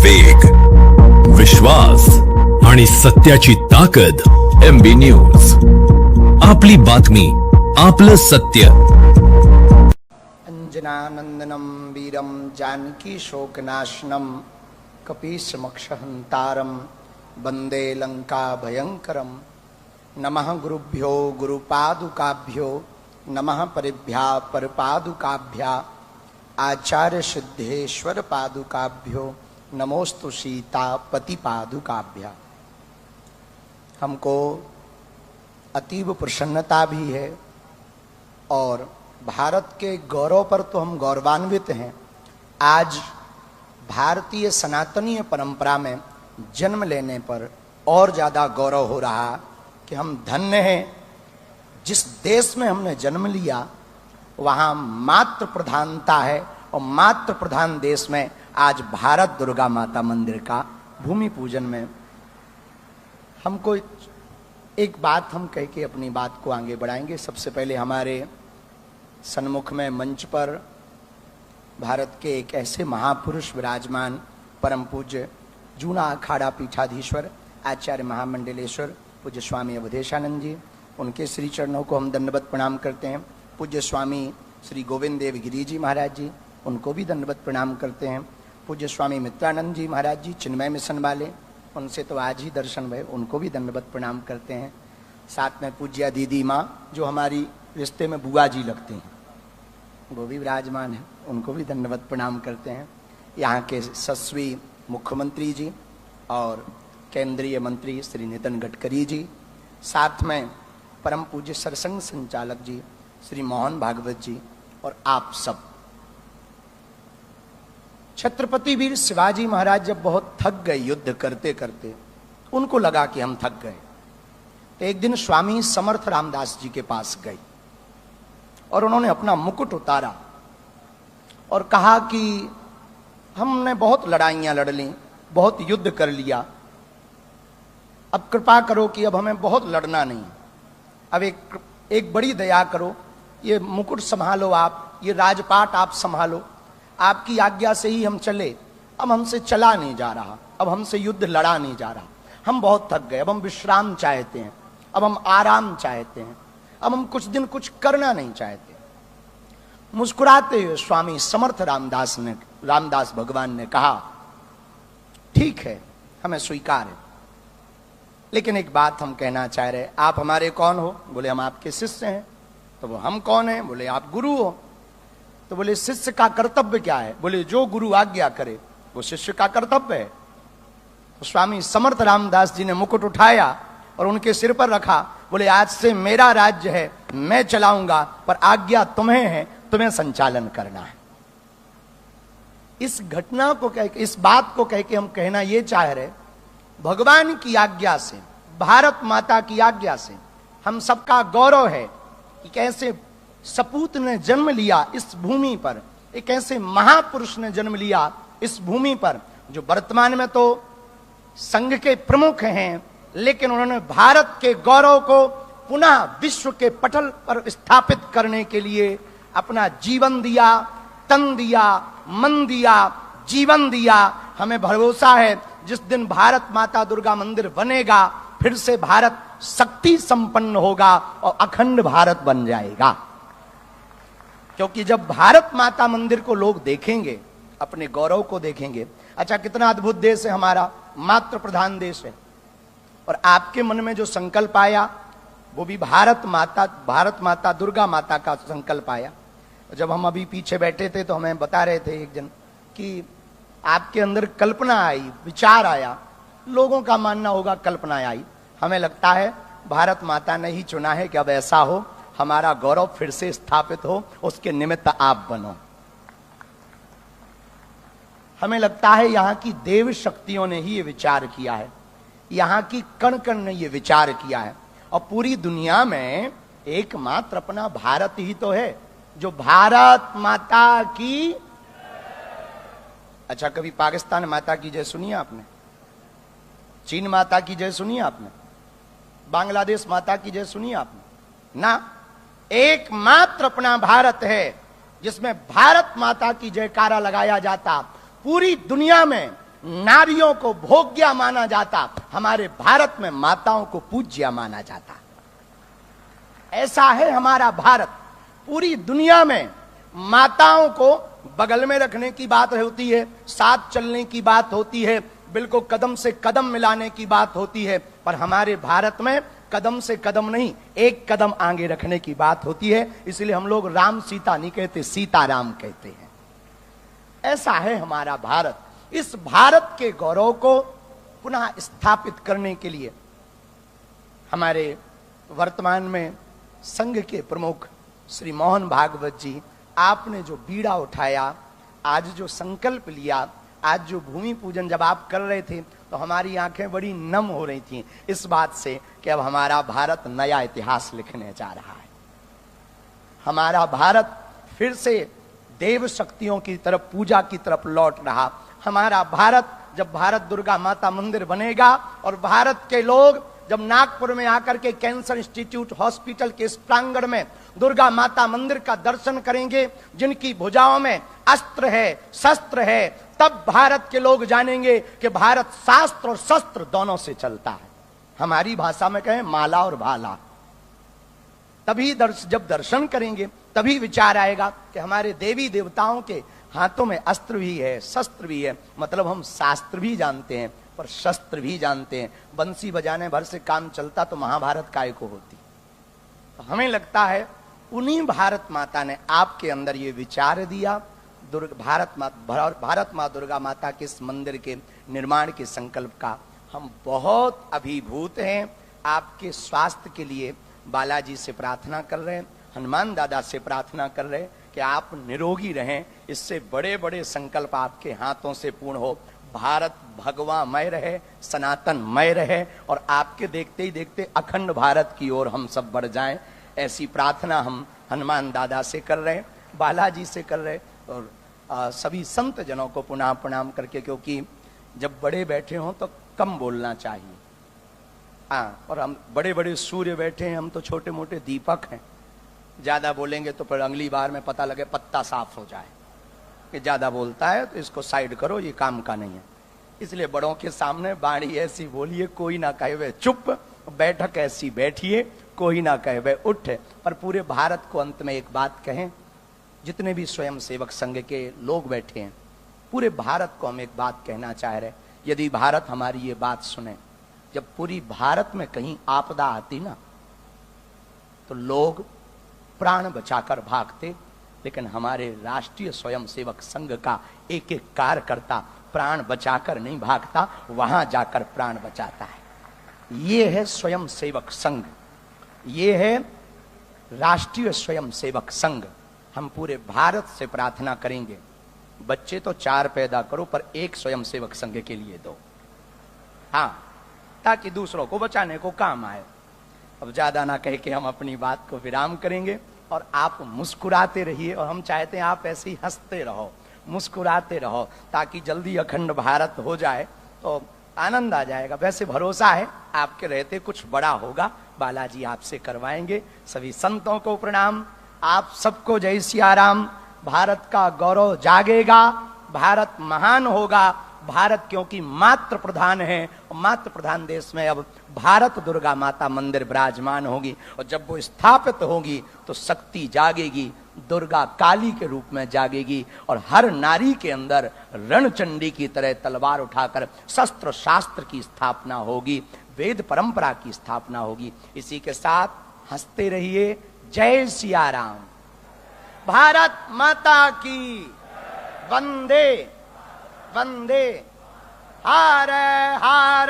वेग, विश्वास आणि सत्याची ताकद. MB न्यूज, आपली बातमी, आपलं सत्य. अंजनानंदनम वीरम जानकी शोकनाशनम कपीशमक्षहंतारम वंदे लंका भयंकरम. नमः गुरुभ्यो गुरुपादुकाभ्यो नमः परिभ्या परपादुकाभ्या आचार्य सिद्धेश्वर पादुकाभ्यो नमोस्तु सीता पति पादुकाभ्या. हमको अतीव प्रसन्नता भी है और भारत के गौरव पर तो हम गौरवान्वित हैं. आज भारतीय सनातनीय परंपरा में जन्म लेने पर और ज़्यादा गौरव हो रहा कि हम धन्य हैं. जिस देश में हमने जन्म लिया वहाँ मातृ प्रधानता है और मातृ प्रधान देश में आज भारत दुर्गा माता मंदिर का भूमि पूजन में हमको एक बात हम कह के अपनी बात को आगे बढ़ाएंगे. सबसे पहले हमारे सन्मुख में मंच पर भारत के एक ऐसे महापुरुष विराजमान परम पूज्य जूना अखाड़ा पीठाधीश्वर आचार्य महामंडलेश्वर पूज्य स्वामी अवधेशानंद जी, उनके श्री चरणों को हम दंडवत प्रणाम करते हैं. पूज्य स्वामी श्री गोविंद देव गिरी जी महाराज जी, उनको भी दंडवत प्रणाम करते हैं. पूज्य स्वामी मित्रानंद जी महाराज जी चिन्मय मिशन वाले, उनसे तो आज ही दर्शन हुए, उनको भी दंडवत प्रणाम करते हैं. साथ में पूज्य दीदी माँ जो हमारी रिश्ते में बुआ जी लगती हैं, वो भी विराजमान है, उनको भी दंडवत प्रणाम करते हैं. यहाँ के यशस्वी मुख्यमंत्री जी और केंद्रीय मंत्री श्री नितिन गडकरी जी, साथ में परम पूज्य सरसंघ संचालक जी श्री मोहन भागवत जी और आप सब. छत्रपति वीर शिवाजी महाराज जब बहुत थक गए युद्ध करते करते, उनको लगा कि हम थक गए, तो एक दिन स्वामी समर्थ रामदास जी के पास गए और उन्होंने अपना मुकुट उतारा और कहा कि हमने बहुत लड़ाइयां लड़ ली, बहुत युद्ध कर लिया, अब कृपा करो कि अब हमें बहुत लड़ना नहीं, अब एक बड़ी दया करो, ये मुकुट संभालो आप, ये राजपाट आप संभालो, आपकी आज्ञा से ही हम चले. अब हमसे चला नहीं जा रहा, अब हमसे युद्ध लड़ा नहीं जा रहा, हम बहुत थक गए, अब हम विश्राम चाहते हैं, अब हम आराम चाहते हैं, अब हम कुछ दिन कुछ करना नहीं चाहते. मुस्कुराते हुए स्वामी समर्थ रामदास भगवान ने कहा ठीक है, हमें स्वीकार है, लेकिन एक बात हम कहना चाह रहे, आप हमारे कौन हो? बोले हम आपके शिष्य हैं. तो वो हम कौन हैं? बोले आप गुरु हो. तो बोले शिष्य का कर्तव्य क्या है? बोले जो गुरु आज्ञा करे वो शिष्य का कर्तव्य है. तो स्वामी समर्थ रामदास जी ने मुकुट उठाया और उनके सिर पर रखा. बोले आज से मेरा राज्य है, मैं चलाऊंगा, पर आज्ञा तुम्हें है, तुम्हें संचालन करना है. इस घटना को कह के, इस बात को कह के हम कहना ये चाह रहे, भगवान की आज्ञा से, भारत माता की आज्ञा से हम सबका गौरव है कि कैसे सपूत ने जन्म लिया इस भूमि पर, एक ऐसे महापुरुष ने जन्म लिया इस भूमि पर जो वर्तमान में तो संघ के प्रमुख हैं, लेकिन उन्होंने भारत के गौरव को पुनः विश्व के पटल पर स्थापित करने के लिए अपना जीवन दिया, तन दिया, मन दिया, जीवन दिया. हमें भरोसा है जिस दिन भारत माता दुर्गा मंदिर बनेगा, फिर से भारत शक्ति संपन्न होगा और अखंड भारत बन जाएगा. क्योंकि जब भारत माता मंदिर को लोग देखेंगे, अपने गौरव को देखेंगे, अच्छा कितना अद्भुत देश है हमारा, मातृ प्रधान देश है, और आपके मन में जो संकल्प आया वो भी भारत माता दुर्गा माता का संकल्प आया. जब हम अभी पीछे बैठे थे तो हमें बता रहे थे एक जन कि आपके अंदर कल्पना आई, विचार आया, लोगों का मानना होगा कल्पना आई, हमें लगता है भारत माता ने ही चुना है कि अब ऐसा हो, हमारा गौरव फिर से स्थापित हो, उसके निमित्त आप बनो. हमें लगता है यहाँ की देव शक्तियों ने ही ये विचार किया है, यहाँ की कण कण ने ये विचार किया है, और पूरी दुनिया में एकमात्र अपना भारत ही तो है जो भारत माता की. अच्छा कभी पाकिस्तान माता की जय सुनी आपने? चीन माता की जय सुनी आपने? बांग्लादेश माता की जय सुनी आपने? ना, एकमात्र अपना भारत है जिसमें भारत माता की जयकारा लगाया जाता. पूरी दुनिया में नारियों को भोग्या माना जाता, हमारे भारत में माताओं को पूज्या माना जाता। ऐसा है हमारा भारत। पूरी दुनिया में माताओं को बगल में रखने की बात होती है, साथ चलने की बात होती है, बिल्कुल कदम से कदम मिलाने की बात होती है, पर हमारे भारत में कदम से कदम नहीं, एक कदम आगे रखने की बात होती है। इसलिए हम लोग राम सीता नहीं कहते, सीता राम कहते हैं। ऐसा है हमारा भारत। इस भारत के गौरव को पुनः स्थापित करने के लिए हमारे वर्तमान में संघ के प्रमुख श्री मोहन भागवत जी, आपने जो बीड़ा उठाया, आज जो संकल्प लिया, आज जो भूमि पूजन जब आप कर रहे थे तो हमारी आंखें बड़ी नम हो रही थी इस बात से कि अब हमारा भारत नया इतिहास लिखने जा रहा है। हमारा भारत फिर से देव शक्तियों की तरफ, पूजा की तरफ लौट रहा। हमारा भारत, जब भारत दुर्गा माता मंदिर बनेगा और भारत के लोग जब नागपुर में आकर के कैंसर इंस्टीट्यूट हॉस्पिटल के इस प्रांगण में दुर्गा माता मंदिर का दर्शन करेंगे, जिनकी भुजाओं में अस्त्र है, शस्त्र है, तब भारत के लोग जानेंगे कि भारत शास्त्र और शस्त्र दोनों से चलता है। हमारी भाषा में कहें माला और भाला। तभी जब दर्शन करेंगे तभी विचार आएगा कि हमारे देवी देवताओं के हाथों में अस्त्र भी है, शस्त्र भी है। मतलब हम शास्त्र भी जानते हैं पर शस्त्र भी जानते हैं। बंसी बजाने भर से काम चलता तो महाभारत काय को होती। तो हमें लगता है उन्हीं भारत माता ने आपके अंदर ये विचार दिया। भारत माँ दुर्गा माता के इस मंदिर के निर्माण के संकल्प का हम बहुत अभिभूत हैं। आपके स्वास्थ्य के लिए बालाजी से प्रार्थना कर रहे हैं, हनुमान दादा से प्रार्थना कर रहे हैं कि आप निरोगी रहें। इससे बड़े बड़े संकल्प आपके हाथों से पूर्ण हो। भारत भगवामय रहे, सनातनमय रहे और आपके देखते ही देखते अखंड भारत की ओर हम सब बढ़ जाएं। ऐसी प्रार्थना हम हनुमान दादा से कर रहे हैं, बालाजी से कर रहे हैं और सभी संत जनों को पुनः प्रणाम करके, क्योंकि जब बड़े बैठे हों तो कम बोलना चाहिए। हाँ, और हम बड़े बड़े सूर्य बैठे हैं, हम तो छोटे मोटे दीपक हैं। ज्यादा बोलेंगे तो फिर अगली बार में पता लगे पत्ता साफ हो जाए कि ज्यादा बोलता है, तो इसको साइड करो, ये काम का नहीं है। इसलिए बड़ों के सामने बाणी ऐसी बोलिए, कोई ना कहे वे चुप, बैठक ऐसी बैठिए, कोई ना कहे वे उठ। पर पूरे भारत को अंत में एक बात कहें, जितने भी स्वयं सेवक संघ के लोग बैठे हैं, पूरे भारत को हम एक बात कहना चाह रहे। यदि भारत हमारी ये बात सुने, जब पूरी भारत में कहीं आपदा आती ना तो लोग प्राण बचाकर भागते, लेकिन हमारे राष्ट्रीय स्वयं सेवक संघ का एक एक कार्यकर्ता प्राण बचाकर नहीं भागता, वहां जाकर प्राण बचाता है। ये है स्वयं सेवक संघ, ये है राष्ट्रीय स्वयं सेवक संघ। हम पूरे भारत से प्रार्थना करेंगे, बच्चे तो 4 पैदा करो पर एक स्वयं सेवक संघ के लिए दो, हाँ, ताकि दूसरों को बचाने को काम आए। अब ज्यादा ना कह के हम अपनी बात को विराम करेंगे और आप मुस्कुराते रहिए। और हम चाहते हैं आप ऐसे ही हंसते रहो, मुस्कुराते रहो, ताकि जल्दी अखंड भारत हो जाए तो आनंद आ जाएगा। वैसे भरोसा है आपके रहते कुछ बड़ा होगा, बालाजी आपसे करवाएंगे। सभी संतों को प्रणाम, आप सबको जय सिया राम। भारत का गौरव जागेगा, भारत महान होगा। भारत क्योंकि मातृ प्रधान है, और मातृ प्रधान देश में अब भारत दुर्गा माता मंदिर विराजमान होगी, और जब वो स्थापित होगी तो शक्ति जागेगी, दुर्गा काली के रूप में जागेगी, और हर नारी के अंदर रणचंडी की तरह तलवार उठाकर शस्त्र शास्त्र की स्थापना होगी, वेद परंपरा की स्थापना होगी। इसी के साथ हंसते रहिए। जय सिया राम। भारत माता की वंदे वंदे। हर हर